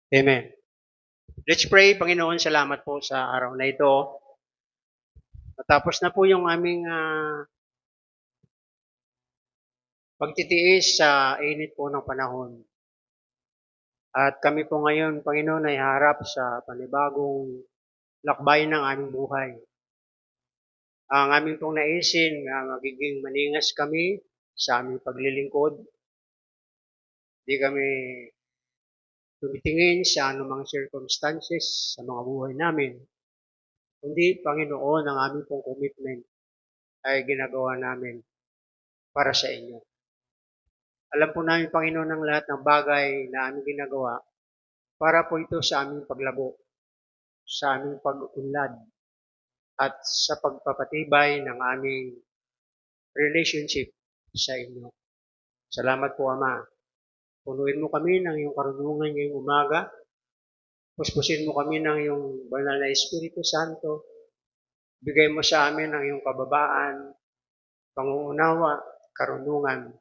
Amen. Let's pray. Panginoon, salamat po sa araw na ito. Matapos na po yung aming pagtitiis sa init po ng panahon. At kami po ngayon, Panginoon, ay harap sa panibagong lakbay ng aming buhay. Ang aming pong naisin na magiging maningas kami sa aming paglilingkod. Hindi kami tumitingin sa anumang circumstances sa mga buhay namin. Kundi, Panginoon, ang aming pong commitment ay ginagawa namin para sa inyo. Alam po namin, Panginoon, ang lahat ng bagay na aming ginagawa para po ito sa aming paglago, sa aming pag-unlad, at sa pagpapatibay ng aming relationship sa inyo. Salamat po, Ama. Punuin mo kami ng iyong karunungan ngayong umaga. Puspusin mo kami ng iyong banal na Espiritu Santo. Bigay mo sa amin ang iyong kababaan, panguunawa, karunungan,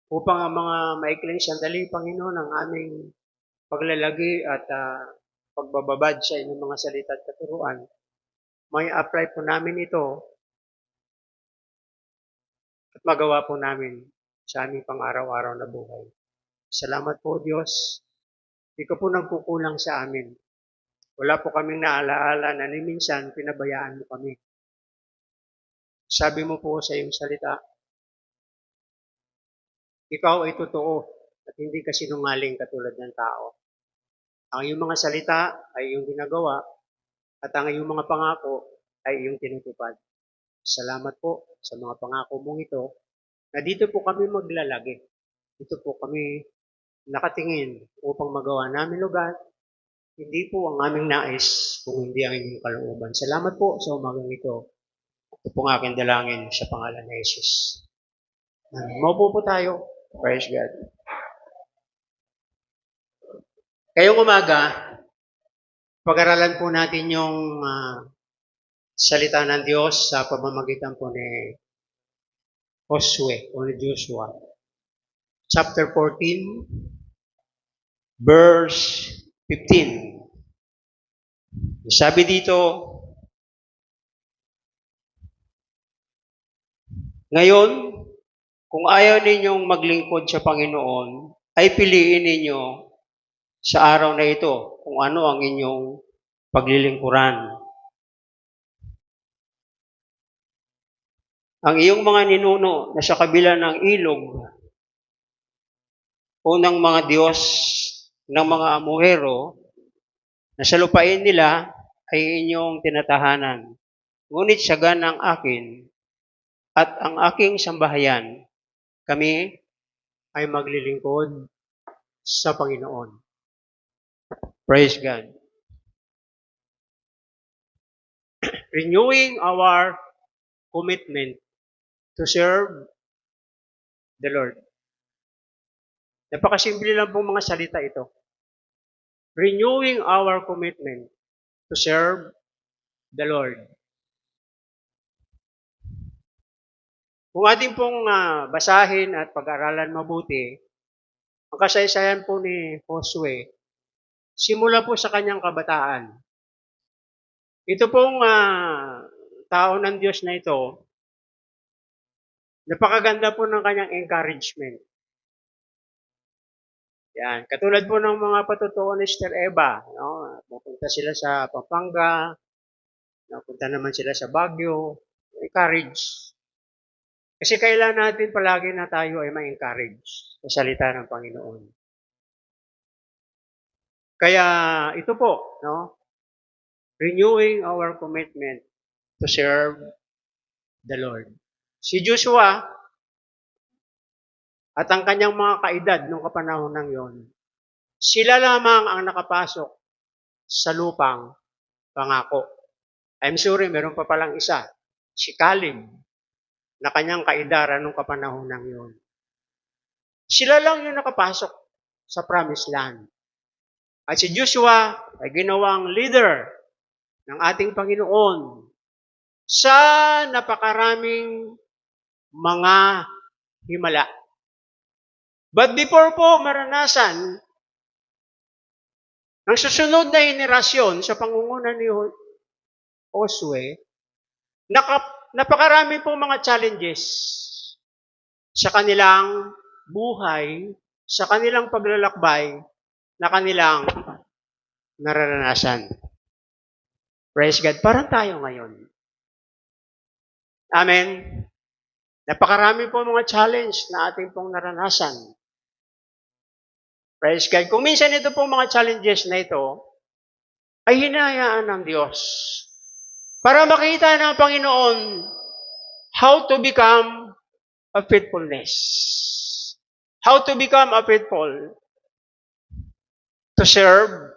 upang ang mga maikling sandali, Panginoon, ang aming paglalagi at pagbababad sa inyong mga salita at katuruan, may apply po namin ito at magawa po namin sa aming pang-araw-araw na buhay. Salamat po, Diyos. Di ka po nagkukulang sa amin. Wala po kaming naalaala na ni minsan pinabayaan mo kami. Sabi mo po sa iyong salita, ikaw ay totoo at hindi ka sinungaling katulad ng tao. Ang iyong mga salita ay iyong ginagawa at ang iyong mga pangako ay iyong tinutupad. Salamat po sa mga pangako mong ito na dito po kami maglalagi. Dito po kami nakatingin upang magawa namin lugar. Hindi po ang aming nais kung hindi ang inyong kalooban. Salamat po sa umagang ito. Ito po ang aking dalangin sa pangalan ni Jesus. Maupo po tayo. Praise God. Kayong umaga, pag-aralan po natin yung salita ng Diyos sa pamamagitan po ni Josue o ni Joshua. Chapter 14, verse 15. Sabi dito, ngayon, kung ayaw ninyong maglingkod sa Panginoon, ay piliin ninyo sa araw na ito kung ano ang inyong paglilingkuran. Ang iyong mga ninuno na sa kabila ng ilog o ng mga Diyos ng mga amuhero na sa lupain nila ay inyong tinatahanan. Ngunit sa ganang akin at ang aking sambahayan, kami ay maglilingkod sa Panginoon. Praise God. Renewing our commitment to serve the Lord. Napakasimple lang pong mga salita ito. Renewing our commitment to serve the Lord. Kung ating pong basahin at pag-aralan mabuti, ang kasaysayan po ni Josue, simula po sa kanyang kabataan. Ito pong tao ng Diyos na ito, napakaganda po ng kanyang encouragement. Yan. Katulad po ng mga patutuo ni Sister Eva. No? Pupunta sila sa Pampanga, napunta naman sila sa Baguio. Encourage. Kasi kailangan natin palagi na tayo ay ma-encourage sa salita ng Panginoon. Kaya ito po, no? Renewing our commitment to serve the Lord. Si Joshua at ang kanyang mga kaedad nung kapanahon ng yon, sila lamang ang nakapasok sa lupang pangako. I'm sorry, meron pa palang isa, si Caleb, na kanyang kaedaran nung kapanahon ng yon. Sila lang yung nakapasok sa promised land. At si Joshua ay ginawang leader ng ating Panginoon sa napakaraming mga himala. But before po maranasan Ang susunod na henerasyon sa pangunguna ni Josue, napakarami pong mga challenges sa kanilang buhay, sa kanilang paglalakbay na kanilang nararanasan. Praise God. Parang tayo ngayon. Amen. Napakarami po mga challenge na ating pong naranasan. Praise God. Kung minsan ito pong mga challenges na ito, ay hinayaan ng Diyos para makita ng Panginoon how to become a faithfulness. How to become a faithful to serve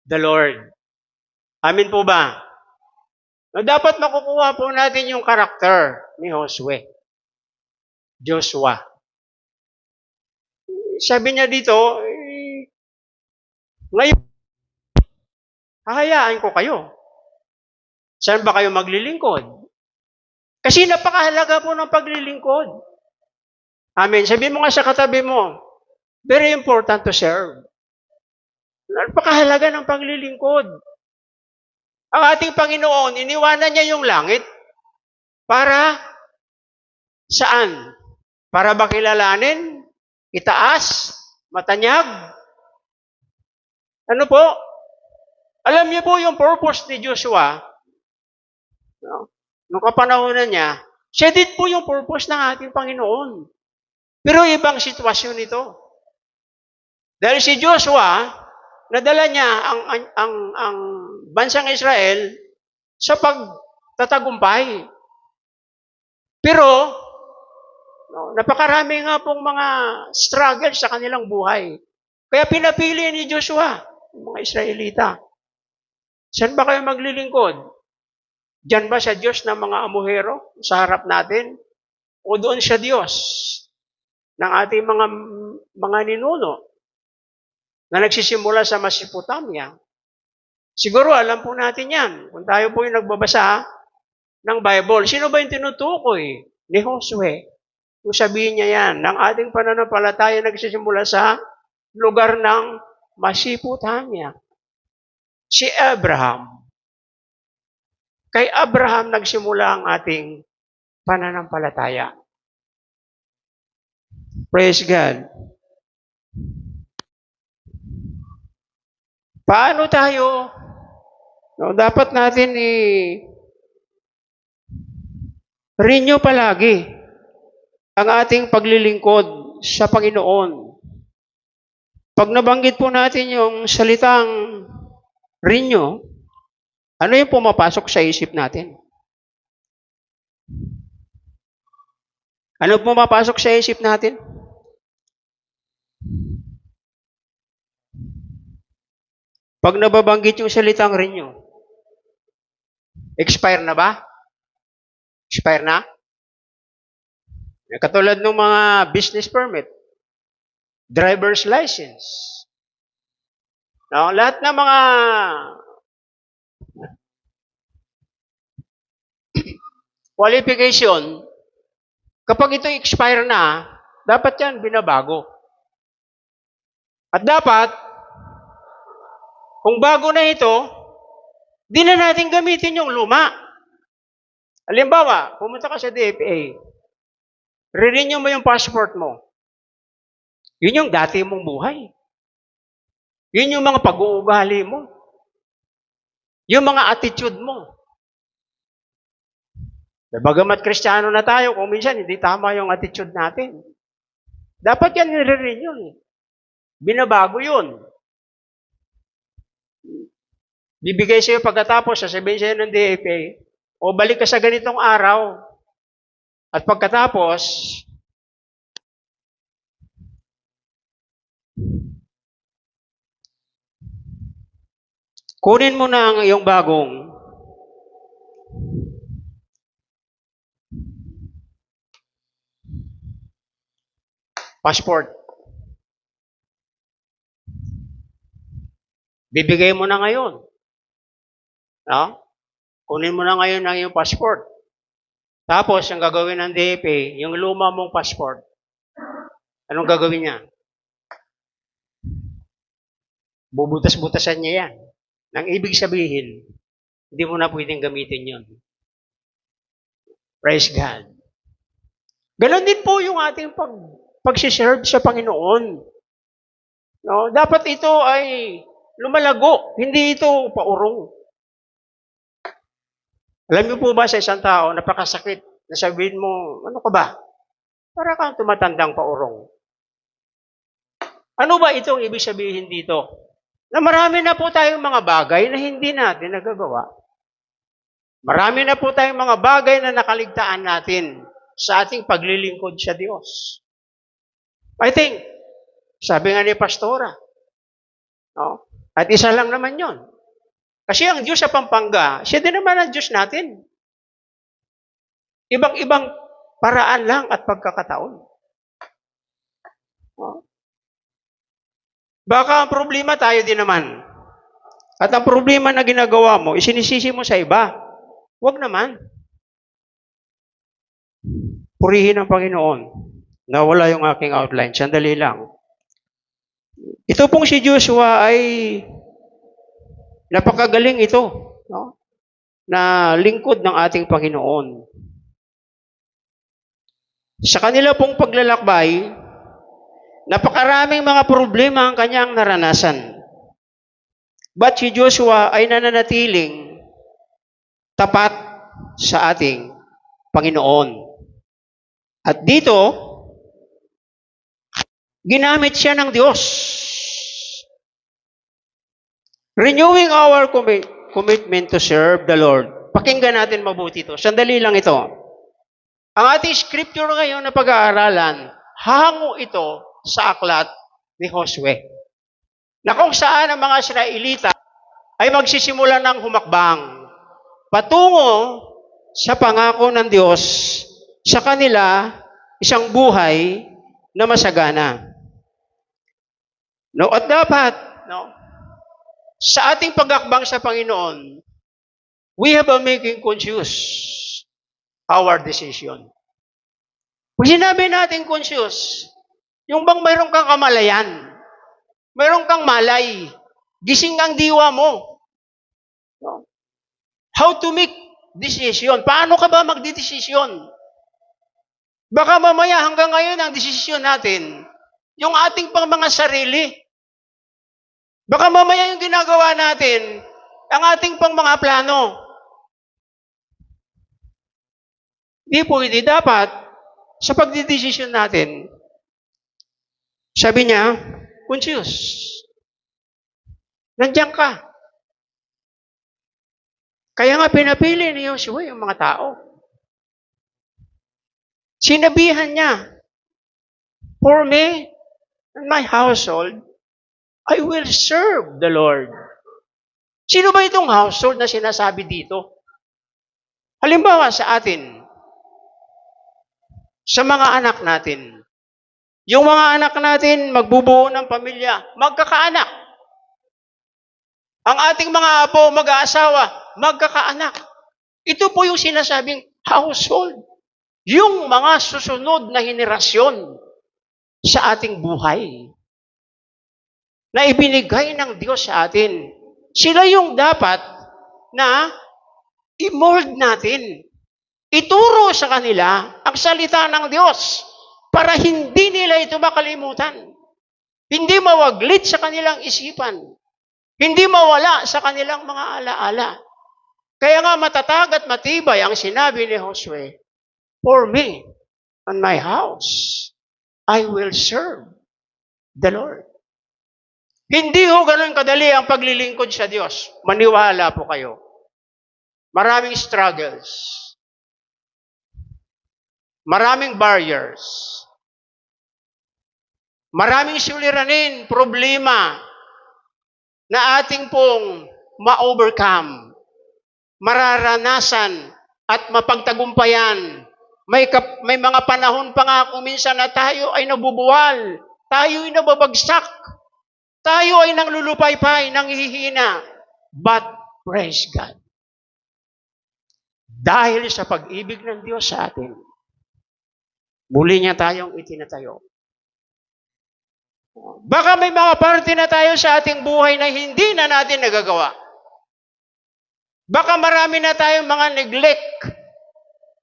the Lord. Amin po ba? Na dapat makukuha po natin yung karakter ni Joshua. Sabi niya dito, ngayon, hahayaan ko kayo. Saan ba kayo maglilingkod? Kasi napakahalaga po ng paglilingkod. Amen. Sabi mo nga sa katabi mo, very important to serve. Napakahalaga ng paglilingkod. Ang ating Panginoon, iniwanan niya yung langit para saan? Para ba kilalanin? Itaas? Matanyag? Ano po? Alam niyo po yung purpose ni Joshua, nung kapanahonan niya, siya din po yung purpose ng ating Panginoon. Pero ibang sitwasyon ito. Dahil si Joshua, nadala niya ang bansang Israel sa pagtatagumpay. Pero, napakarami nga pong mga struggles sa kanilang buhay. Kaya pinapili ni Joshua, mga Israelita. Saan ba kayo maglilingkod? Diyan ba sa Diyos ng mga amuhero sa harap natin? O doon sa Diyos ng ating mga ninuno na nagsisimula sa Mesopotamia? Siguro alam po natin yan. Kung tayo po yung nagbabasa ng Bible, sino ba yung tinutukoy ni Josue? Kung sabihin niya yan, ng ating pananampalataya nagsisimula sa lugar ng Mesopotamia. Si Abraham. Kay Abraham nagsimula ang ating pananampalataya. Praise God. Paano tayo? Dapat natin renew palagi ang ating paglilingkod sa Panginoon. Pag nabanggit po natin yung salitang renew, ano yung pumapasok sa isip natin? Ano pumapasok sa isip natin? Pag nababanggit yung salitang renew, expire na ba? Expire na? Katulad ng mga business permit, driver's license. Lahat ng mga qualification, kapag ito expire na, dapat yan binabago. At dapat, kung bago na ito, di na natin gamitin yung luma. Halimbawa, pumunta ka sa DFA, re-renew mo yung passport mo. Yun yung dati mong buhay. Yun yung mga pag-uugali mo. Yung mga attitude mo. Bagamat Kristiyano na tayo, kung minsan hindi tama yung attitude natin. Dapat yan nire-renew. Binabago yun. Bibigay sa'yo pagkatapos, sasabihin sa'yo ng DFA, o balik ka sa ganitong araw. At pagkatapos, kunin mo na ang iyong bagong passport. Bibigay mo na ngayon. Kunin mo na ngayon ang iyong passport. Tapos, ang gagawin ng DFA, yung luma mong passport, anong gagawin niya? bubutas-butasan niya yan. Nang ibig sabihin, hindi mo na pwedeng gamitin yon. Praise God. Ganon din po yung ating pagsiserve sa Panginoon. No? Dapat ito ay lumalago, hindi ito paurong. Alam niyo po ba sa isang tao, napakasakit na sabihin mo, ano ka ba? Para kang tumatandang paurong. Ano ba itong ibig sabihin dito? Na marami na po tayong mga bagay na hindi natin nagagawa. Marami na po tayong mga bagay na nakaligtaan natin sa ating paglilingkod sa Diyos. I think, sabi nga ni Pastora, no? At isa lang naman yon. Kasi ang Diyos sa Pampanga, siya din naman ang Diyos natin. Ibang-ibang paraan lang at pagkakataon. No? Baka ang problema tayo din naman. At ang problema na ginagawa mo, isinisisi mo sa iba. Huwag naman. Purihin ang Panginoon. Nawala yung aking outline. Sandali lang. Ito pong si Joshua ay napakagaling ito. No? Na lingkod ng ating Panginoon. Sa kanila pong paglalakbay, napakaraming mga problema ang kanyang naranasan. But si Joshua ay nananatiling tapat sa ating Panginoon. At dito, ginamit siya ng Diyos. Renewing our commitment to serve the Lord. Pakinggan natin mabuti ito. Sandali lang ito. Ang ating scripture ngayon na pag-aaralan, hango ito sa aklat ni Josue. Na kung saan ang mga Israelita ay magsisimula ng humakbang patungo sa pangako ng Diyos sa kanila isang buhay na masagana. No, at dapat, no, sa ating pagakbang sa Panginoon, we have a making conscious our decision. Pag sinabi natin conscious, yung bang mayroon kang kamalayan, mayroon kang malay, gising ang diwa mo. No? How to make decision? Paano ka ba magdidesisyon? Baka mamaya hanggang ngayon ang desisyon natin, yung ating pang mga sarili. Baka mamaya yung ginagawa natin, ang ating pang mga plano. Di pwede. Dapat, sa pagdidesisyon natin, sabi niya, conscious. Nandiyan ka. Kaya nga pinapili ni Joshua yung mga tao. Sinabihan niya, for me and my household, I will serve the Lord. Sino ba itong household na sinasabi dito? Halimbawa sa atin, sa mga anak natin. Yung mga anak natin, magbubuo ng pamilya, magkakaanak. Ang ating mga apo, mag-aasawa, magkakaanak. Ito po yung sinasabing household. Yung mga susunod na henerasyon sa ating buhay na ibinigay ng Diyos sa atin. Sila yung dapat na i-mold natin. Ituro sa kanila ang salita ng Diyos para hindi nila ito makalimutan. Hindi mawaglit sa kanilang isipan. Hindi mawala sa kanilang mga alaala. Kaya nga matatag at matibay ang sinabi ni Josue, for me and my house, I will serve the Lord. Hindi ho ganun kadali ang paglilingkod sa Diyos. Maniwala po kayo. Maraming struggles. Maraming barriers. Maraming suliranin, problema na ating pong ma-overcome, mararanasan at mapagtagumpayan. May mga panahon pa nga kung minsan na tayo ay nabubuwal, tayo ay nababagsak, tayo ay nanglulupaypay, nanghihina. But praise God. Dahil sa pag-ibig ng Diyos sa atin, muli niya tayong itinatayo. Baka may mga parte na tayo sa ating buhay na hindi na natin nagagawa. Baka marami na tayong mga neglect,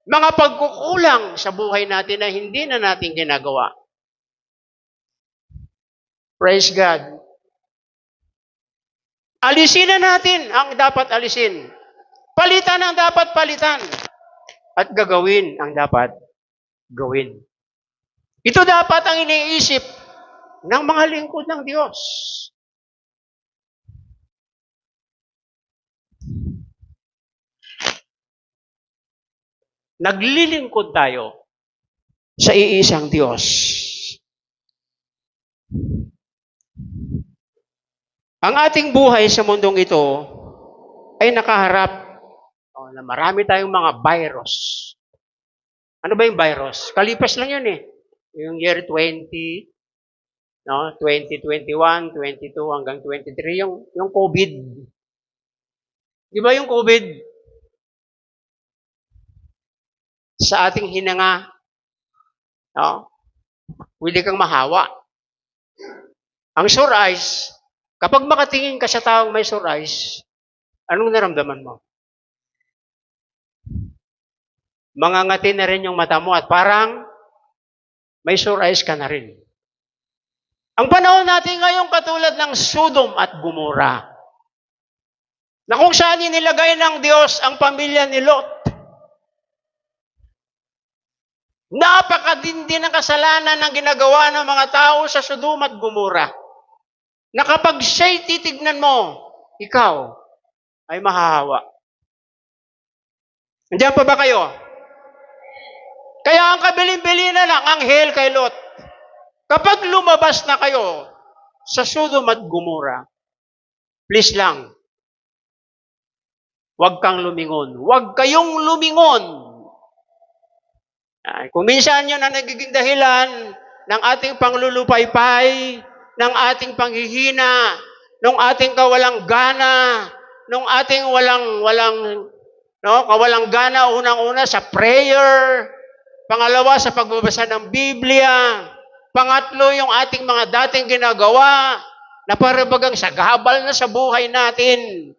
mga pagkukulang sa buhay natin na hindi na natin ginagawa. Praise God. Alisin na natin ang dapat alisin. Palitan ang dapat palitan. At gagawin ang dapat gawin. Ito dapat ang iniisip ng mga lingkod ng Diyos. Naglilingkod tayo sa iisang Diyos. Ang ating buhay sa mundong ito ay nakaharap na marami tayong mga virus. Ano ba yung virus? Kalipas lang yun eh. Yung year 20, 2021, 22 hanggang 23, yung COVID. Di ba yung COVID? Sa ating hinanga, pwede kang mahawa. Ang sore eyes, kapag makatingin ka sa taong may sore eyes, anong naramdaman mo? Mangangati na rin yung mata mo at parang may sore eyes ka na rin. Ang panahon natin ngayon katulad ng Sodom at Gomorrah, na kung saan inilagay ng Diyos ang pamilya ni Lot. Napakadindi ng kasalanan ng ginagawa ng mga tao sa Sodom at Gomorrah, na kapag siya'y titignan mo, ikaw ay mahahawa. Nandiyan pa ba kayo? Kaya ang kabilin-bilin na ng anghel kay Lot, kapag lumabas na kayo sa Sodom at Gomorrah, please lang, huwag kang lumingon. Huwag kayong lumingon. Kung minsan yun ang nagiging dahilan ng ating panglulupaypay, ng ating panghihina, ng ating kawalang gana, ng ating kawalang gana unang-una sa prayer, pangalawa sa pagbabasa ng Biblia, pangatlo yung ating mga dating ginagawa na parabagang sagabal na sa buhay natin.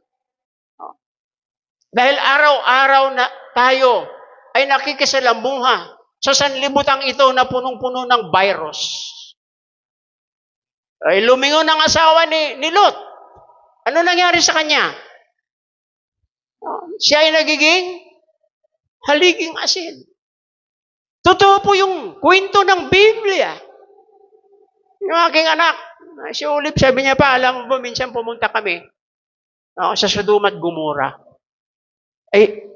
Dahil araw-araw na tayo ay nakikisalamuha sa sanlibutan ito na punong-puno ng virus. Ay lumingon ang asawa ni Lot. Ano nangyari sa kanya? Siya ay nagiging haliging asin. Totoo po yung kwento ng Biblia. Yung aking anak, si Ulip, sabi niya pa, alam mo, minsan pumunta kami sa Sodom at Gomorrah.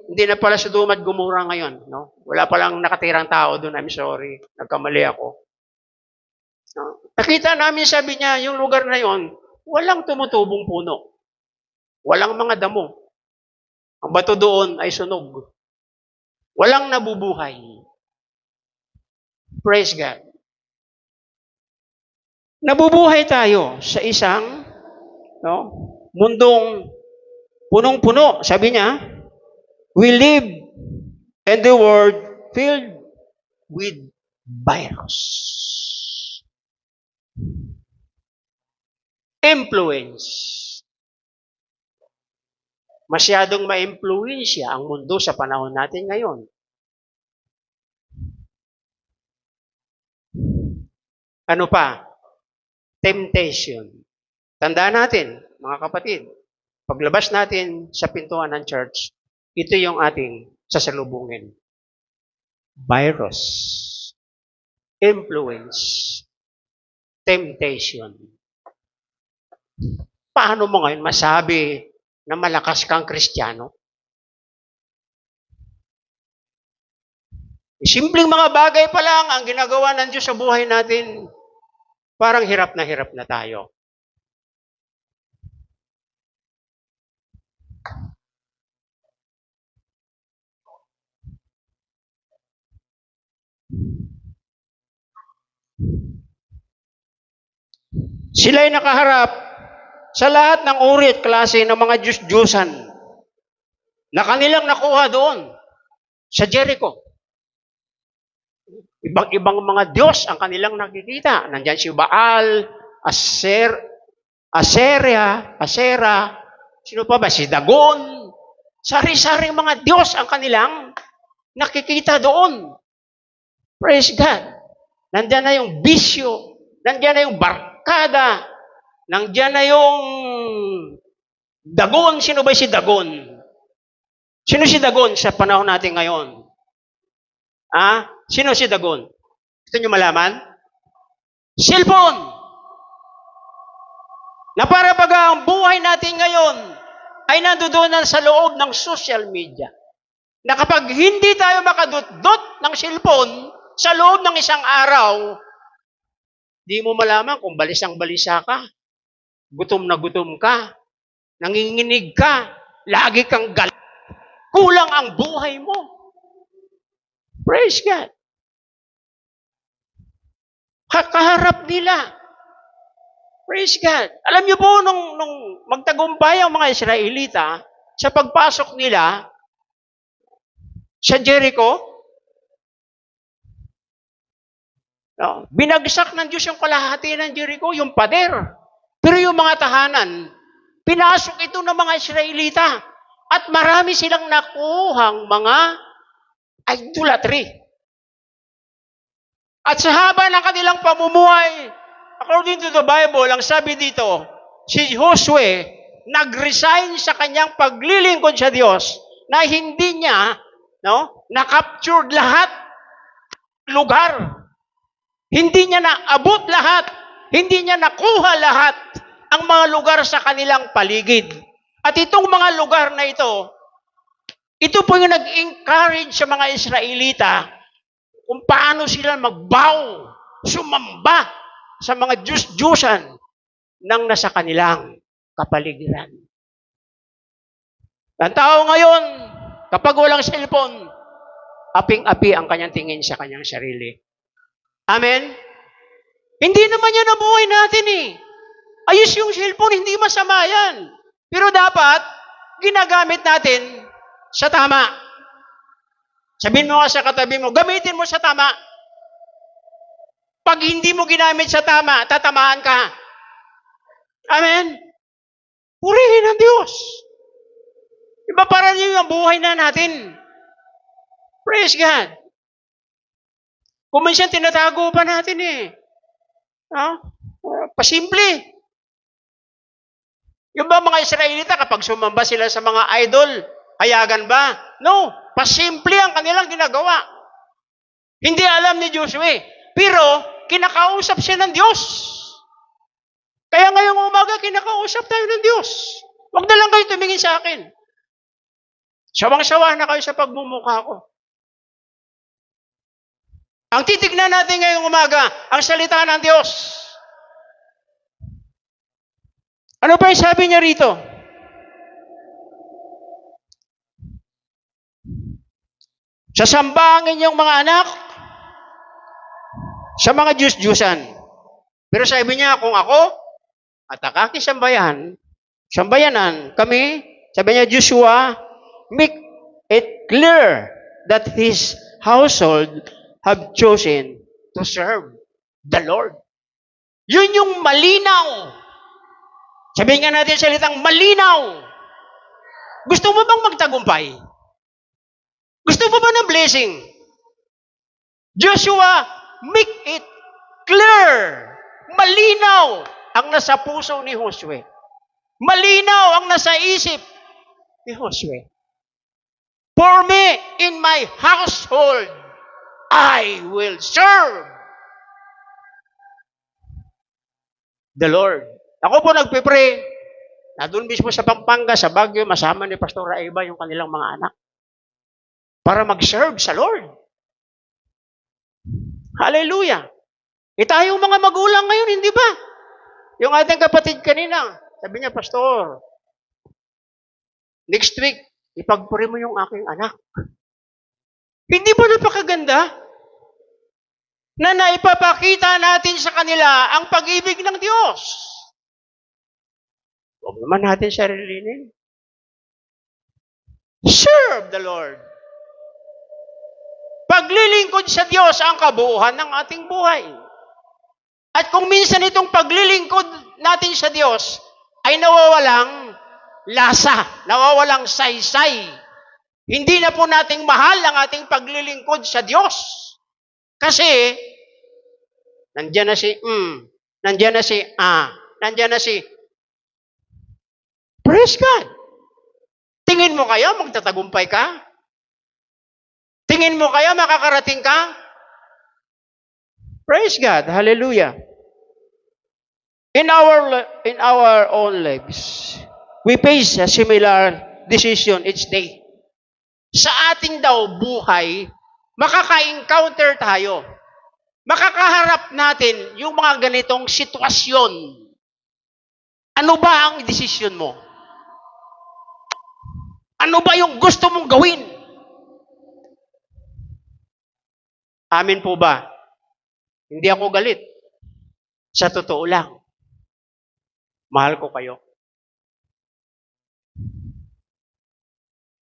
Hindi na pala Sodom at Gomorrah ngayon. Wala palang nakatirang tao doon. I'm sorry. Nagkamali ako. Nakita namin, sabi niya, yung lugar na yon, walang tumutubong puno. Walang mga damo. Ang bato doon ay sunog. Walang nabubuhay. Praise God. Nabubuhay tayo sa isang mundong punong-puno. Sabi niya, we live in the world filled with virus. Influence. Masyadong ma-influensya ang mundo sa panahon natin ngayon. Ano pa? Temptation. Tandaan natin, mga kapatid, paglabas natin sa pintuan ng church, ito yung ating sasalubungin. Virus. Influence. Temptation. Paano mo ngayon masabi na malakas kang Kristiyano? Simpleng mga bagay pa lang ang ginagawa ng Diyos sa buhay natin, parang hirap na tayo. Sila'y nakaharap sa lahat ng uri at klase ng mga Diyos-Diyosan na kanilang nakuha doon sa Jericho. Ibang-ibang mga Diyos ang kanilang nakikita. Nandyan si Baal, Asera, sino pa ba? Si Dagon. Sari-saring mga Diyos ang kanilang nakikita doon. Praise God. Nandiyan na yung bisyo, nandiyan na yung barkada, nandiyan na yung Dagon. Sino ba si Dagon? Sino si Dagon sa panahon natin ngayon? Sino si Dagon? Gusto nyo malaman? Cellphone! Na para pag ang buhay natin ngayon ay nandoon sa loob ng social media. Na kapag hindi tayo makadot-dot ng cellphone sa loob ng isang araw, di mo malaman kung balisang-balisa ka, gutom na gutom ka, nanginginig ka, lagi kang galit, kulang ang buhay mo. Praise God. Kaharap nila. Praise God. Alam niyo po, nung magtagumpay ang mga Israelita, sa pagpasok nila sa Jericho, binagsak ng Diyos yung kalahati ng Jericho, yung pader. Pero yung mga tahanan, pinasok ito ng mga Israelita. At marami silang nakuhang mga idolatry. At sa haba ng kanilang pamumuhay, according to the Bible, ang sabi dito, si Josue nag-resign sa kanyang paglilingkod sa Diyos na hindi niya na-captured lahat lugar. Hindi niya naabot lahat. Hindi niya nakuha lahat ang mga lugar sa kanilang paligid. At itong mga lugar na ito po yung nag-encourage sa mga Israelita kung paano sila magbow, sumamba sa mga Diyos-Diyosan ng nasa kanilang kapaligiran. Ang tao ngayon, kapag walang cellphone, aping-api ang kanyang tingin sa kanyang sarili. Amen? Hindi naman yan ang buhay natin eh. Ayos yung cellphone, hindi masama yan. Pero dapat, ginagamit natin sa tama. Sabihin mo nga sa katabi mo, gamitin mo sa tama. Pag hindi mo ginamit sa tama, tatamaan ka. Amen? Purihin ang Diyos. Iba para niyo ang buhay na natin. Praise God. Kung minsan tinatago pa natin eh. Pasimple. Yung ba mga Israelita, kapag sumamba sila sa mga idol, hayagan ba? No. Pasimple ang kanilang ginagawa. Hindi alam ni Joshua. Pero, kinakausap siya ng Diyos. Kaya ngayong umaga, kinakausap tayo ng Diyos. Huwag na lang kayo tumingin sa akin. Sawang-sawa na kayo sa pagmumukha ko. Ang titignan natin ngayong umaga, ang salita ng Diyos. Ano pa yung sabi niya rito? Sasamba ang inyong mga anak sa mga Diyos-Diyusan. Pero sabi niya, kung ako at ang aking sambayanan kami, sabi niya, Joshua, make it clear that his household have chosen to serve the Lord. Yun yung malinaw. Sabihin nga natin salitang malinaw. Gusto mo bang magtagumpay? Gusto mo ba ng blessing? Joshua, make it clear. Malinaw ang nasa puso ni Josue. Malinaw ang nasa isip ni Josue. For me, in my household, I will serve the Lord. Ako po nagpipray, na doon mismo sa Pampanga, sa Baguio, masama ni Pastor Aiba yung kanilang mga anak para mag-serve sa Lord. Hallelujah. Tayong mga magulang ngayon, hindi ba? Yung ating kapatid kanina, sabi niya, Pastor, next week, ipagpuri mo yung aking anak. Hindi ba napakaganda? Na naipapakita natin sa kanila ang pag-ibig ng Diyos. Huwag naman natin sarilinin. Serve the Lord. Paglilingkod sa Diyos ang kabuuan ng ating buhay. At kung minsan itong paglilingkod natin sa Diyos ay nawawalang lasa, nawawalang saysay. Hindi na po nating mahal ang ating paglilingkod sa Diyos. Kasi, nandiyan na si, nandiyan na si, nandiyan na si, praise God. Tingin mo kaya magtatagumpay ka? Tingin mo kaya makakarating ka? Praise God. Hallelujah. In our own lives, we face a similar decision each day. Sa ating daw buhay, makaka-encounter tayo. Makakaharap natin yung mga ganitong sitwasyon. Ano ba ang desisyon mo? Ano ba yung gusto mong gawin? Amin po ba? Hindi ako galit. Sa totoo lang. Mahal ko kayo.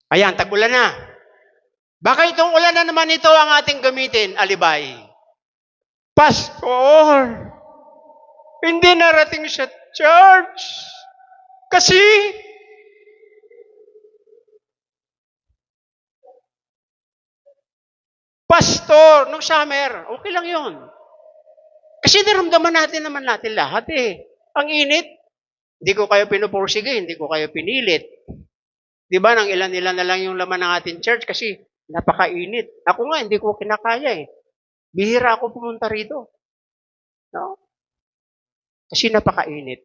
Ayan, tag-ulan na. Baka itong ulan na naman ito ang ating gamitin, alibay. Pastor, hindi narating sa church. Kasi, Pastor, nung summer, okay lang yun. Kasi naramdaman naman natin lahat eh. Ang init. Hindi ko kayo pinupursige, hindi ko kayo pinilit. Di ba, nang ilan-ilan na lang yung laman ng ating church kasi napakainit. Ako nga, hindi ko kinakaya eh. Bihira ako pumunta rito. No? Kasi napakainit.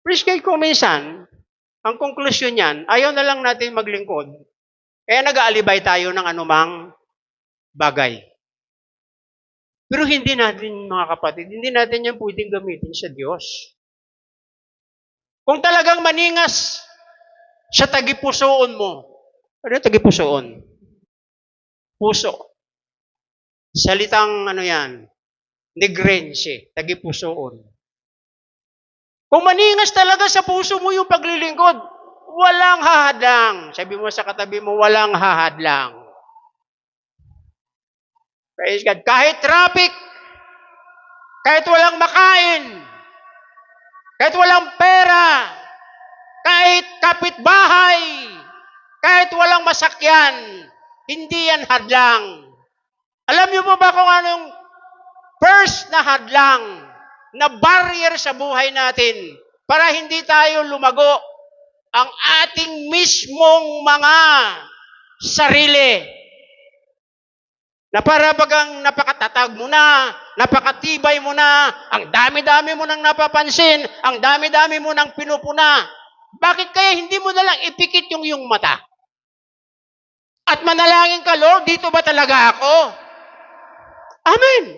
Praise God, kung minsan, ang konklusyon niyan, ayaw na lang natin maglingkod. Kaya nag-aalibay tayo ng anumang bagay. Pero hindi natin, mga kapatid, hindi natin yan pwedeng gamitin sa Diyos. Kung talagang maningas sa tagipusoon mo, ano tagipusoon? Puso. Salitang ano yan, negrense, tagipusoon. Kung maningas talaga sa puso mo yung paglilingkod, walang hahadlang. Sabi mo sa katabi mo, walang hahadlang. Praise God. Kahit traffic, kahit walang makain, kahit walang pera, kahit kapitbahay, kahit walang masakyan, hindi yan hadlang. Alam niyo po ba kung anong first na hadlang, na barrier sa buhay natin para hindi tayo lumago? Ang ating mismong mga sarili. Na para bagang napakatatag mo na, napakatibay mo na, ang dami-dami mo nang napapansin, ang dami-dami mo nang pinupuna. Bakit kaya hindi mo na lang ipikit yung iyong mata? At manalangin ka, Lord, dito ba talaga ako? Amen.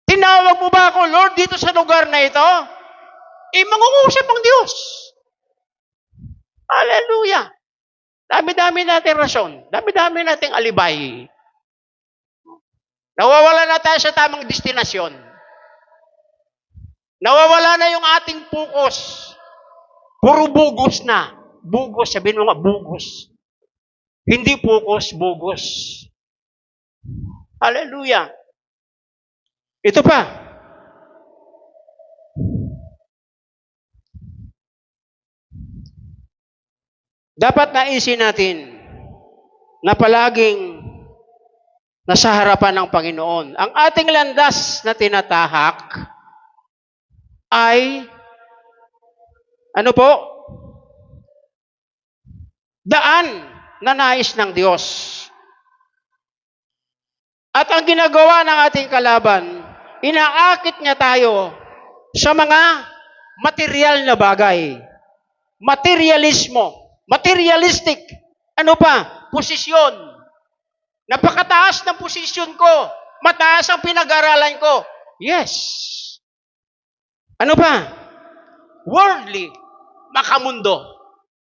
Tinawag mo ba ako, Lord, dito sa lugar na ito? Mangungusap ang Diyos. Hallelujah. Dami-dami natin rason. Dami-dami nating alibay. Nawawala na tayo sa tamang destinasyon. Nawawala na yung ating focus. Puro bugos na. Bugos, sabihin mo nga, bugos. Hindi focus, bugos. Hallelujah. Ito pa. Dapat naisin natin na palaging nasa harapan ng Panginoon. Ang ating landas na tinatahak ay ano po? Daan na nais ng Diyos. At ang ginagawa ng ating kalaban, inaakit niya tayo sa mga material na bagay. Materialismo. Materialistic. Ano pa? Posisyon. Napakataas ng posisyon ko. Mataas ang pinag-aralan ko. Yes. Ano pa? Worldly. Makamundo.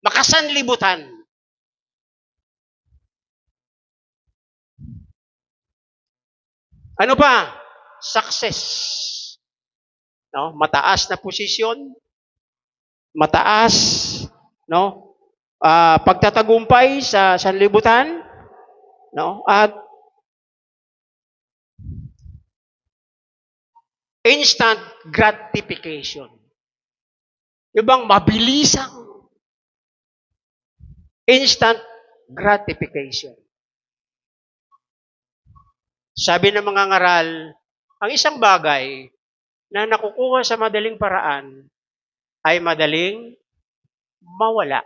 Makasanlibutan. Ano pa? Success. No? Mataas na posisyon. Mataas. No? Pagtatagumpay sa sanlibutan. No? At instant gratification. Yung bang mabilisang instant gratification. Sabi ng mga ngaral, ang isang bagay na nakukuha sa madaling paraan ay madaling mawala.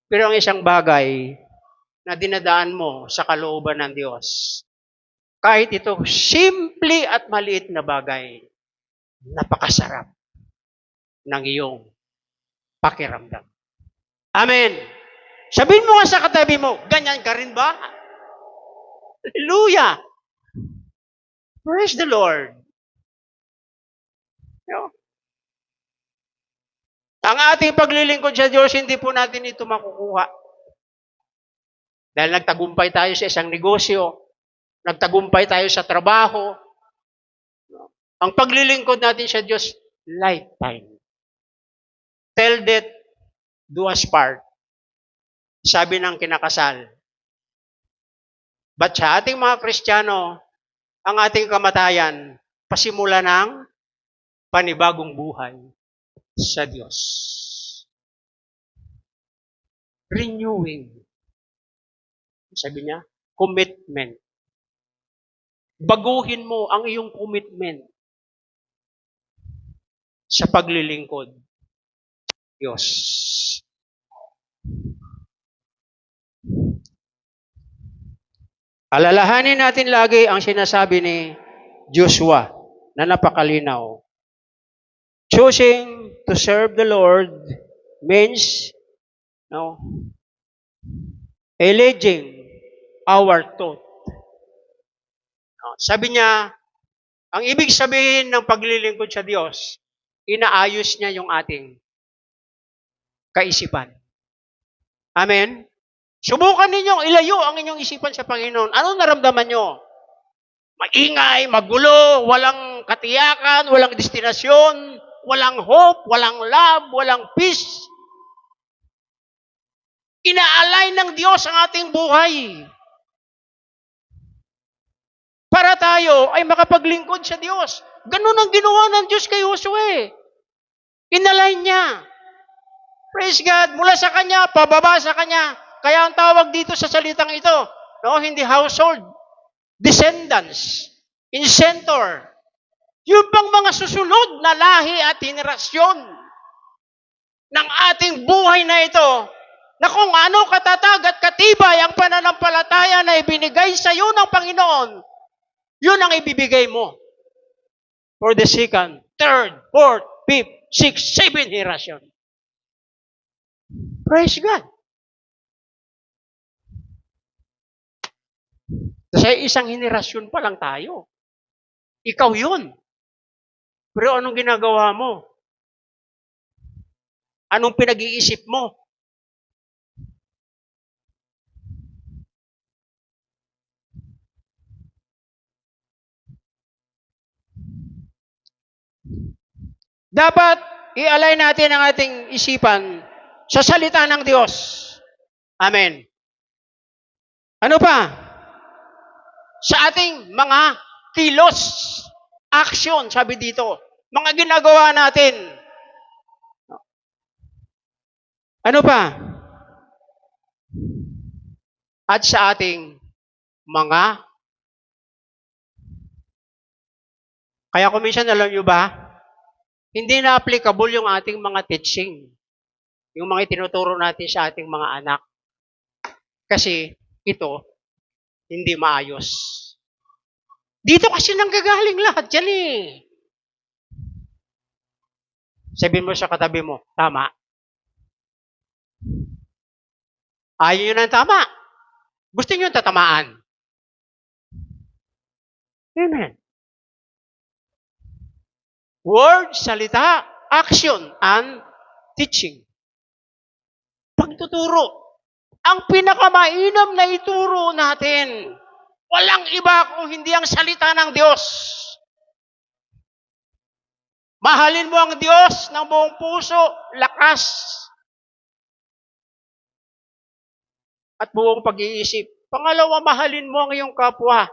Pero ang isang bagay na dinadaan mo sa kalooban ng Diyos, kahit ito simple at maliit na bagay, napakasarap ng iyong pakiramdam. Amen. Sabihin mo nga sa katabi mo, ganyan ka rin ba? Hallelujah! Praise the Lord. Ang ating paglilingkod sa Diyos, hindi po natin ito makukuha. Dahil nagtagumpay tayo sa isang negosyo, nagtagumpay tayo sa trabaho. Ang paglilingkod natin sa Diyos, lifetime. Till death do us part. Sabi ng kinakasal. But sa ating mga Kristiyano, ang ating kamatayan, pasimula ng panibagong buhay sa Diyos. Renewing. Sabi niya, commitment. Baguhin mo ang iyong commitment sa paglilingkod. Diyos. Alalahanin natin lagi ang sinasabi ni Joshua na napakalinaw. Choosing to serve the Lord means alleging our thought. Sabi niya, ang ibig sabihin ng paglilingkod sa Diyos, inaayos niya yung ating kaisipan. Amen? Subukan ninyong ilayo ang inyong isipan sa Panginoon. Anong naramdaman nyo? Maingay, magulo, walang katiyakan, walang destinasyon, walang hope, walang love, walang peace. Inaalay ng Diyos ang ating buhay. Para tayo ay makapaglingkod sa Diyos. Ganun ang ginawa ng Diyos kay Josue. Inalay niya. Praise God. Mula sa Kanya, pababa sa Kanya. Kaya ang tawag dito sa salitang ito, hindi household, descendants, incentor. Yung bang mga susunod na lahi at henerasyon ng ating buhay na ito, na kung ano katatag at katibay ang pananampalataya na ibinigay sa iyo ng Panginoon, yun ang ibibigay mo for the second, third, fourth, fifth, sixth, seventh generation. Praise God. Kasi isang henerasyon pa lang tayo. Ikaw yun. Pero anong ginagawa mo? Anong pinag-iisip mo? Dapat i-align natin ang ating isipan sa salita ng Diyos. Amen. Ano pa? Sa ating mga kilos, action, sabi dito, mga ginagawa natin. Ano pa? At sa ating mga, kaya kung minsan alam nyo ba, hindi na applicable yung ating mga teaching. Yung mga itinuturo natin sa ating mga anak. Kasi ito, hindi maayos. Dito kasi nanggagaling lahat yan eh. Sabihin mo sa katabi mo, tama. Ayaw nyo ng tama. Gusto nyo tatamaan. Amen. Word, salita, action, and teaching. Pagtuturo. Ang pinakamainam na ituro natin, walang iba kung hindi ang salita ng Diyos. Mahalin mo ang Diyos ng buong puso, lakas, at buong pag-iisip. Pangalawa, mahalin mo ang iyong kapwa,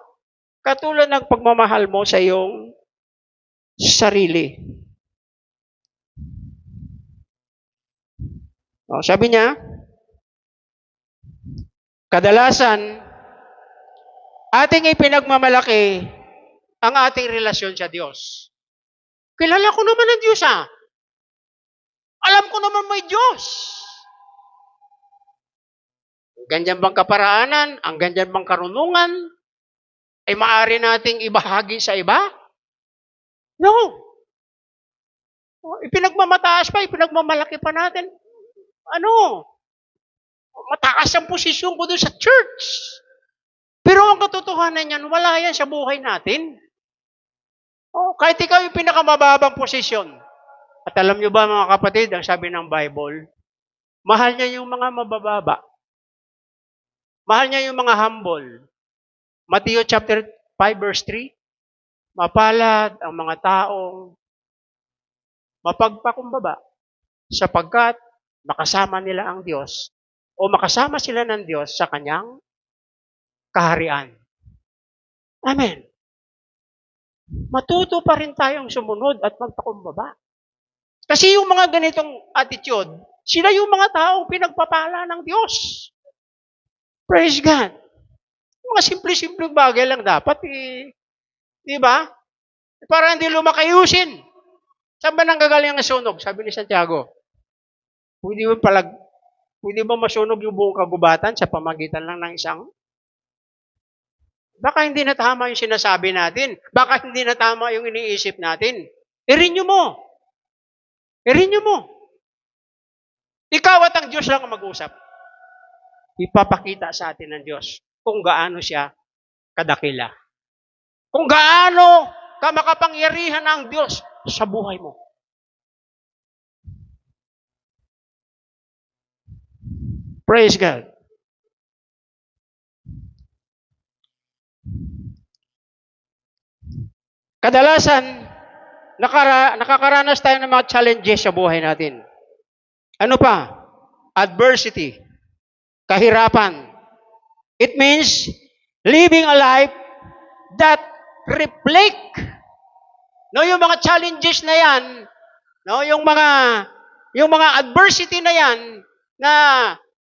katulad ng pagmamahal mo sa iyong sarili. Sabi niya, kadalasan, ating ipinagmamalaki ang ating relasyon sa Diyos. Kilala ko naman ang Diyos, Alam ko naman may Diyos. Ganyan bang kaparaanan? Ang ganyan bang karunungan? Ay maaari nating ibahagi sa iba? No. Ipinagmamataas pa, ipinagmamalaki pa natin. Mataas ang posisyon ko doon sa church. Pero ang katotohanan niyan, wala yan sa buhay natin. Kahit ikaw yung pinakamababang posisyon. At alam nyo ba mga kapatid, ang sabi ng Bible, mahal niya yung mga mabababa. Mahal niya yung mga humble. Matthew chapter 5 verse 3, mapalad ang mga taong mapagpakumbaba sapagkat makasama nila ang Diyos o makasama sila ng Diyos sa kanyang kaharian. Amen. Matuto pa rin tayong sumunod at magpakumbaba. Kasi yung mga ganitong attitude, sila yung mga taong pinagpapala ng Diyos. Praise God. Mga simple-simple bagay lang dapat, di ba? Para hindi lumakayusin. Saan ba nanggagaling ang sunog? Sabi ni Santiago. Pwede ba masunog yung buong kagubatan sa pamagitan lang ng isang? Baka hindi na tama yung sinasabi natin. Baka hindi na tama yung iniisip natin. I-renew mo. Ikaw at ang Diyos lang ang mag-usap. Ipapakita sa atin ng Diyos kung gaano siya kadakila. Kung gaano ka makapangyarihan ng Diyos sa buhay mo. Praise God. Kadalasan, nakakaranas tayo ng mga challenges sa buhay natin. Ano pa? Adversity. Kahirapan. It means living a life that reflect yung mga challenges na yan, yung mga adversity na yan na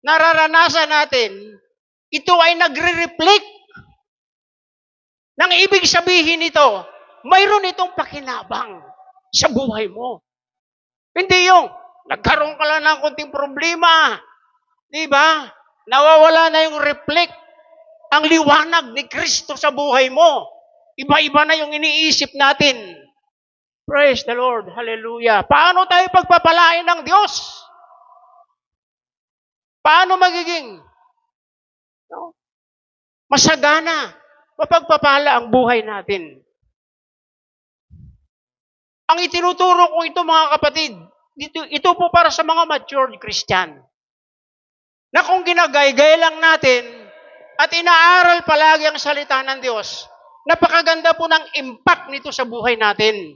nararanasan natin, ito ay nagre-reflect. Nang ibig sabihin nito, mayroon itong pakinabang sa buhay mo. Hindi yung nagkaroon ka lang ng konting problema, di ba? Nawawala na yung reflect, ang liwanag ni Kristo sa buhay mo. Iba-iba na yung iniisip natin. Praise the Lord. Hallelujah. Paano tayo pagpapalain ng Diyos? Paano magiging masagana, mapagpapala ang buhay natin? Ang itinuturo ko ito mga kapatid, ito po para sa mga matured Christian. Na kung ginagaygay lang natin at inaaral palagi ang salita ng Diyos, napakaganda po ng impact nito sa buhay natin.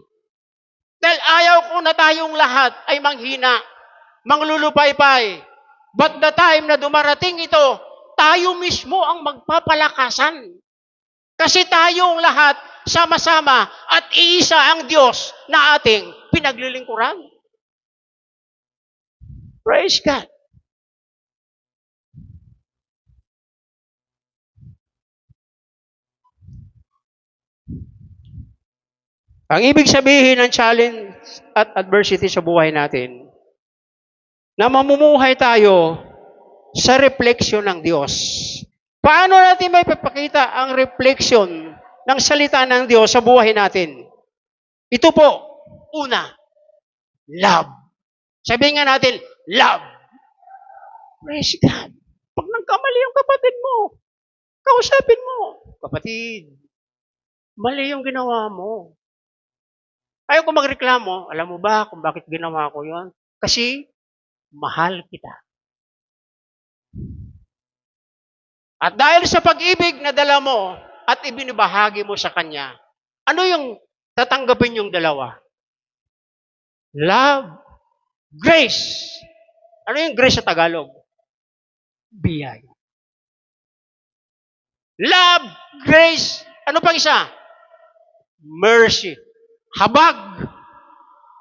Dahil ayaw ko na tayong lahat ay manghina, manglulupaypay. But the time na dumarating ito, tayo mismo ang magpapalakasan. Kasi tayong lahat sama-sama at iisa ang Diyos na ating pinaglilingkuran. Praise God. Ang ibig sabihin ng challenge at adversity sa buhay natin, na mamumuhay tayo sa refleksyon ng Diyos. Paano natin may papakita ang refleksyon ng salita ng Diyos sa buhay natin? Ito po, una, love. Sabihin nga natin, love. Praise God. Pag nagkamali yung kapatid mo, kausapin mo, kapatid, mali yung ginawa mo. Ayaw ko magreklamo, alam mo ba kung bakit ginawa ko yon? Kasi, mahal kita. At dahil sa pag-ibig na dala mo at ibinibahagi mo sa Kanya, ano yung tatanggapin yung dalawa? Love, grace. Ano yung grace sa Tagalog? Biyaya. Love, grace. Ano pang isa? Mercy. habag.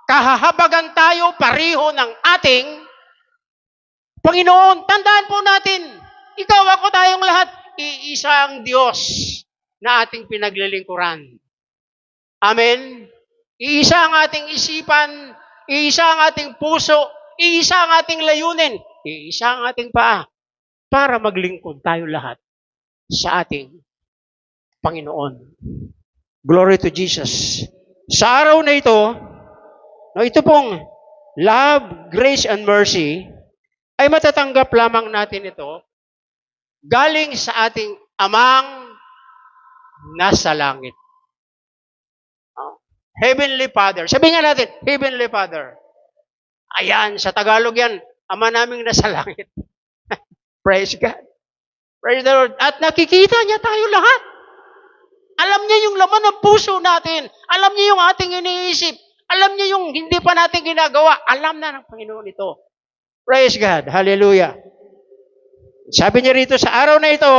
Kahahabagan tayo pareho ng ating Panginoon. Tandaan po natin, ikaw, ako, tayong lahat, iisa ang Diyos na ating pinaglilingkuran. Amen? Iisa ang ating isipan, iisa ang ating puso, iisa ang ating layunin, iisa ang ating paa para maglingkod tayo lahat sa ating Panginoon. Glory to Jesus. Sa araw na ito, ito pong love, grace, and mercy, ay matatanggap lamang natin ito galing sa ating Amang nasa langit. Heavenly Father. Sabihin nga natin, Heavenly Father. Ayan, sa Tagalog yan, Ama naming nasa langit. Praise God. Praise the Lord. At nakikita niya tayo lahat. Alam niya yung laman ng puso natin. Alam niya yung ating iniisip. Alam niya yung hindi pa natin ginagawa. Alam na ng Panginoon ito. Praise God. Hallelujah. Sabi niya rito, sa araw na ito,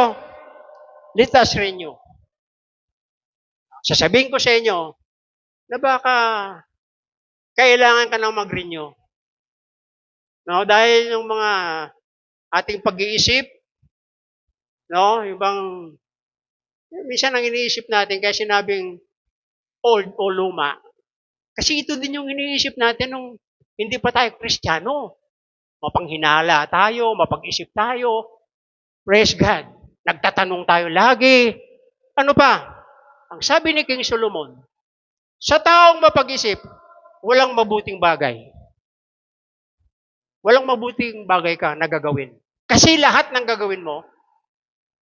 let us renew. Sasabihin ko sa inyo, na baka kailangan ka nang mag-renew. No? Dahil yung mga ating pag-iisip, no? Yung bang, minsan ang iniisip natin, kaya sinabing old o luma. Kasi ito din yung iniisip natin nung hindi pa tayo Kristiyano. Mapanghinala tayo, mapag-isip tayo. Praise God. Nagtatanong tayo lagi. Ano pa? Ang sabi ni King Solomon, sa taong mapag-isip, walang mabuting bagay. Walang mabuting bagay ka na gagawin. Kasi lahat ng gagawin mo,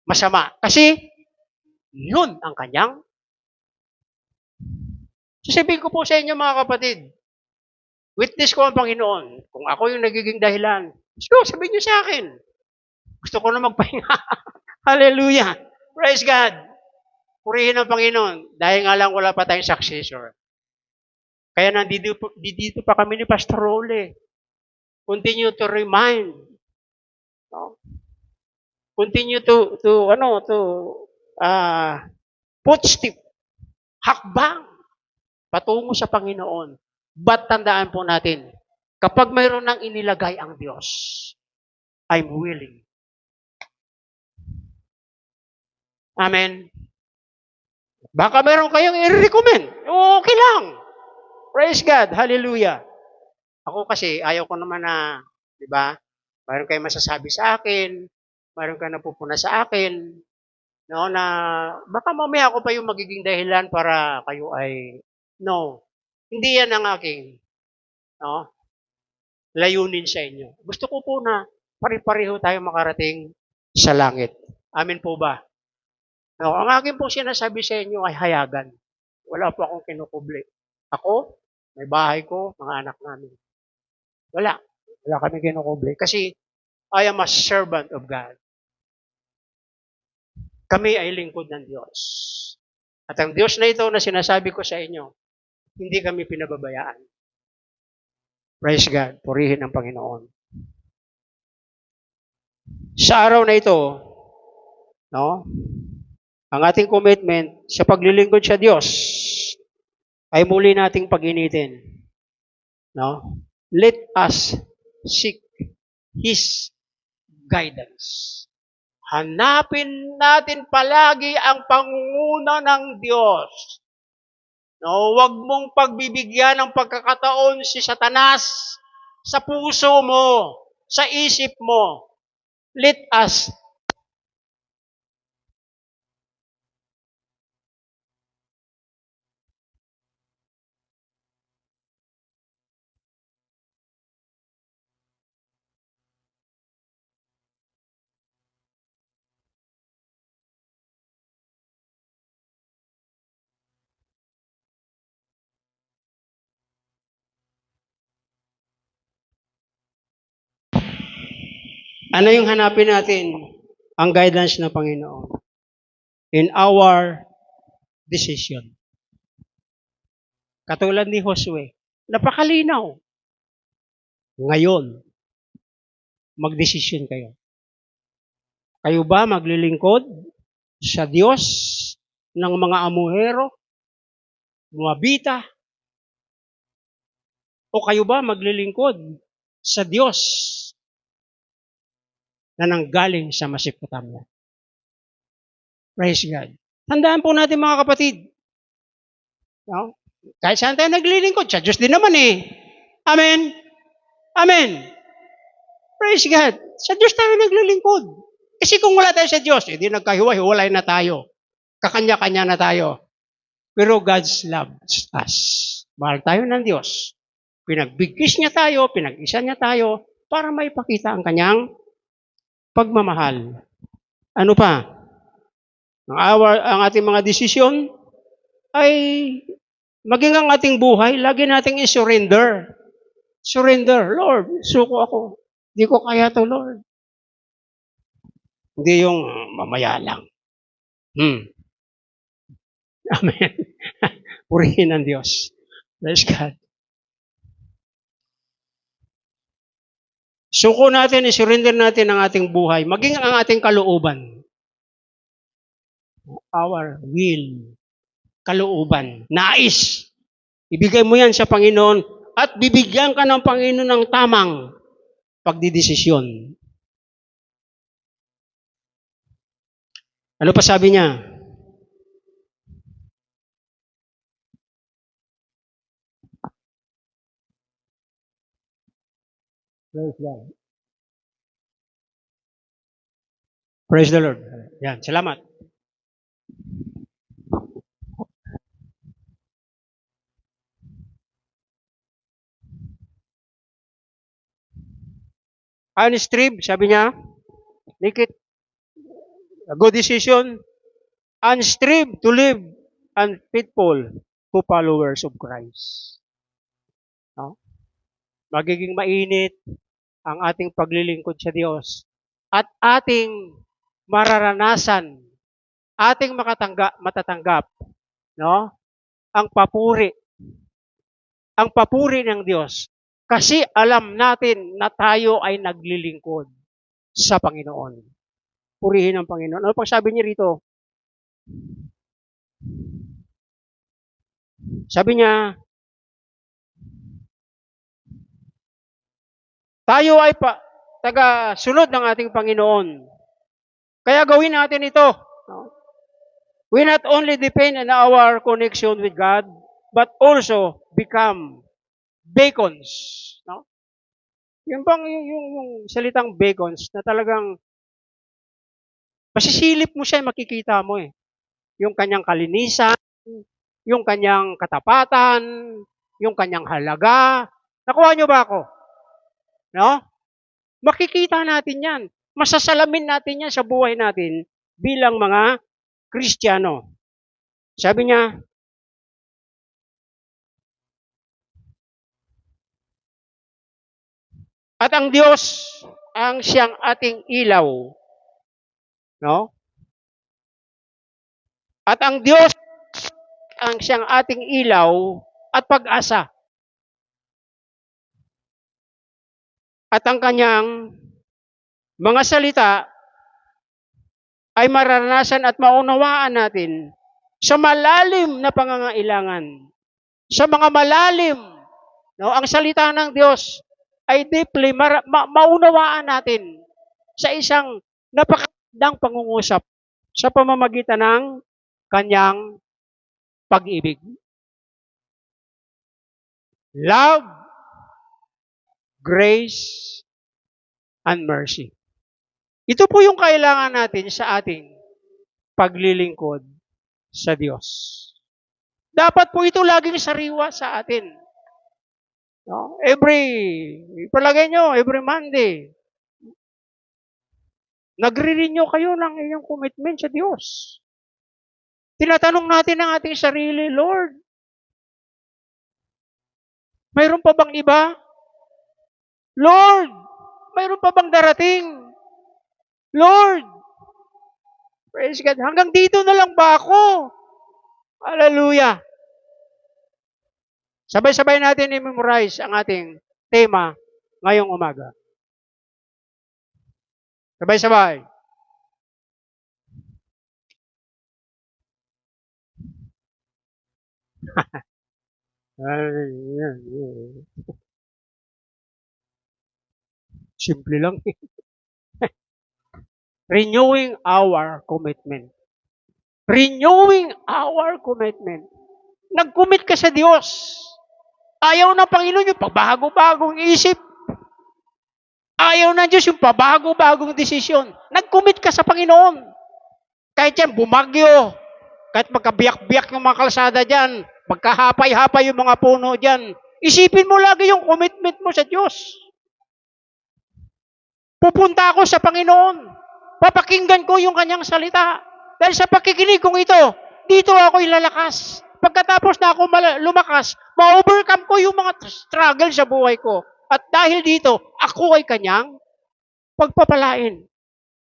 masama. Kasi, yun ang kanyang. Sasabihin ko po sa inyo mga kapatid, witness ko ang Panginoon. Kung ako yung nagiging dahilan, sabihin niyo sa akin. Gusto ko na magpahinga. Hallelujah. Praise God. Purihin ang Panginoon. Dahil nga lang wala pa tayong successor. Kaya nandito pa kami ni Pastor Role. Continue to remind. No? Continue to footstep. Hakbang. Patungo sa Panginoon. But tandaan po natin, kapag mayroon nang inilagay ang Diyos, I'm willing. Amen. Baka mayroon kayong i-recommend. Okay lang. Praise God. Hallelujah. Ako kasi, ayaw ko naman na, di ba, mayroon kayong masasabi sa akin, mayroon kayong napupuna sa akin, no, na baka mamaya ako pa yung magiging dahilan para kayo ay, no, hindi yan ang aking, no, layunin sa inyo. Gusto ko po na pare-pareho tayo makarating sa langit. Amen po ba? No, ang akin po sinasabi sa inyo ay hayagan. Wala po akong kinukubli. Ako, may bahay ko, mga anak namin. Wala kami kinukubli. Kasi I am a servant of God. Kami ay lingkod ng Diyos. At ang Diyos na ito na sinasabi ko sa inyo, hindi kami pinababayaan. Praise God. Purihin ang Panginoon. Sa araw na ito, no, ang ating commitment sa paglilingkod sa Diyos ay muli nating pag-initin. No? Let us seek His guidance. Hanapin natin palagi ang pangunguna ng Diyos. No, huwag mong pagbibigyan ng pagkakataon si Satanas sa puso mo, sa isip mo. Let us ano yung hanapin natin? Ang guidance ng Panginoon. In our decision. Katulad ni Josue, napakalinaw. Ngayon, magdesisyon kayo. Kayo ba maglilingkod sa Diyos ng mga amuhero, Moabita, O kayo ba maglilingkod sa Diyos na nanggaling sa Mesopotamia? Praise God. Tandaan po natin mga kapatid, no? Kahit saan tayo naglilingkod, sa Diyos din naman eh. Amen? Amen. Praise God. Sa Diyos tayo naglilingkod. Kasi kung wala tayo sa Diyos, hindi nagkahiwa-hiwalay na tayo. Kakanya-kanya na tayo. Pero God's loves us. Mahal tayo ng Diyos. Pinagbigkis niya tayo, pinag-isa niya tayo, para maipakita ang kanyang pagmamahal. Ano pa? Ang ating mga desisyon ay maging ang ating buhay, lagi nating i-surrender. Surrender. Lord, suko ako. Hindi ko kaya to, Lord. Hindi yung mamaya lang. Amen. Purihin ang Diyos. Praise God. Suko natin, i-surrender natin ang ating buhay, maging ang ating kalooban. Our will. Kalooban. Nais. Ibigay mo yan sa Panginoon at bibigyan ka ng Panginoon ng tamang pagdidesisyon. Ano pa sabi niya? Praise God. Praise the Lord. Yan, salamat. Honest trip, sabi niya, make it a good decision and strive to live unfaithful to followers of Christ. No? Magiging mainit ang ating paglilingkod sa Diyos at ating mararanasan, ating matatanggap, no? Ang papuri ng Diyos. Kasi alam natin na tayo ay naglilingkod sa Panginoon. Purihin ang Panginoon. Ano pang sabi niya rito? Sabi niya, tayo ay taga-sunod ng ating Panginoon. Kaya gawin natin ito. We not only depend on our connection with God, but also become beacons. No? Yung bang yung salitang beacons na talagang masisilip mo siya, makikita mo eh. Yung kanyang kalinisan, yung kanyang katapatan, yung kanyang halaga. Nakuha niyo ba ako? No? Makikita natin yan. Masasalamin natin yan sa buhay natin bilang mga Kristiyano. Sabi niya, at ang Diyos ang siyang ating ilaw. No? At ang Diyos ang siyang ating ilaw at pag-asa. At ang kanyang mga salita ay mararanasan at maunawaan natin sa malalim na pangangailangan. Sa mga malalim, no, ang salita ng Diyos ay deeply maunawaan natin sa isang napakagandang pangungusap sa pamamagitan ng kanyang pag-ibig. Love, grace, and mercy. Ito po yung kailangan natin sa ating paglilingkod sa Diyos. Dapat po ito laging sariwa sa atin. No? Palagay nyo, every Monday, nagre-renew kayo ng inyong commitment sa Diyos. Tinatanong natin ang ating sarili, Lord, mayroon pa bang iba? Lord, mayroon pa bang darating? Lord, praise God, hanggang dito na lang ba ako? Hallelujah. Sabay-sabay natin i-memorize ang ating tema ngayong umaga. Sabay-sabay. Simple lang. Renewing our commitment. Renewing our commitment. Nag-commit ka sa Diyos. Ayaw ng Panginoon yung pabago-bagong isip. Ayaw ng Diyos yung pabago-bagong desisyon. Nag-commit ka sa Panginoon. Kahit yan, bumagyo. Kahit magkabiyak-biyak yung mga kalsada dyan. Magkahapay-hapay yung mga puno dyan. Isipin mo lagi yung commitment mo sa Diyos. Pupunta ako sa Panginoon. Papakinggan ko yung kanyang salita. Dahil sa pakikinig kong ito, dito ako ilalakas. Pagkatapos na ako lumakas, ma-overcome ko yung mga struggle sa buhay ko. At dahil dito, ako ay kanyang pagpapalain.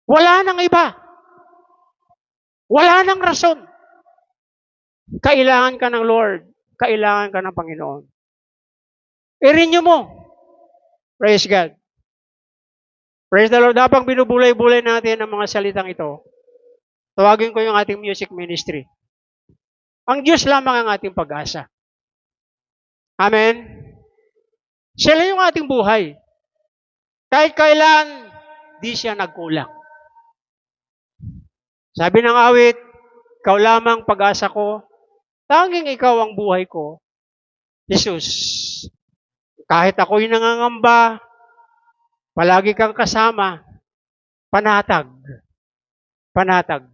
Wala nang iba. Wala nang rason. Kailangan ka ng Lord. Kailangan ka ng Panginoon. I-renew mo. Praise God. Praise the Lord. Habang binubulay-bulay natin ang mga salitang ito, tawagin ko yung ating music ministry. Ang Diyos lamang ang ating pag-asa. Amen? Sila yung ating buhay. Kahit kailan, di siya nagkulang. Sabi ng awit, ikaw lamang pag-asa ko, tanging ikaw ang buhay ko. Jesus, kahit ako'y nangangamba, palagi kang kasama, panatag. Panatag.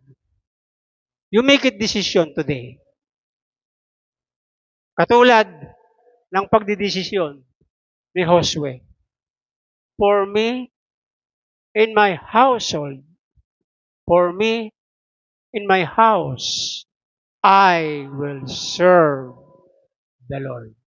You make it decision today. Katulad ng pagdidesisyon ni Josue. For me, in my household, for me, in my house, I will serve the Lord.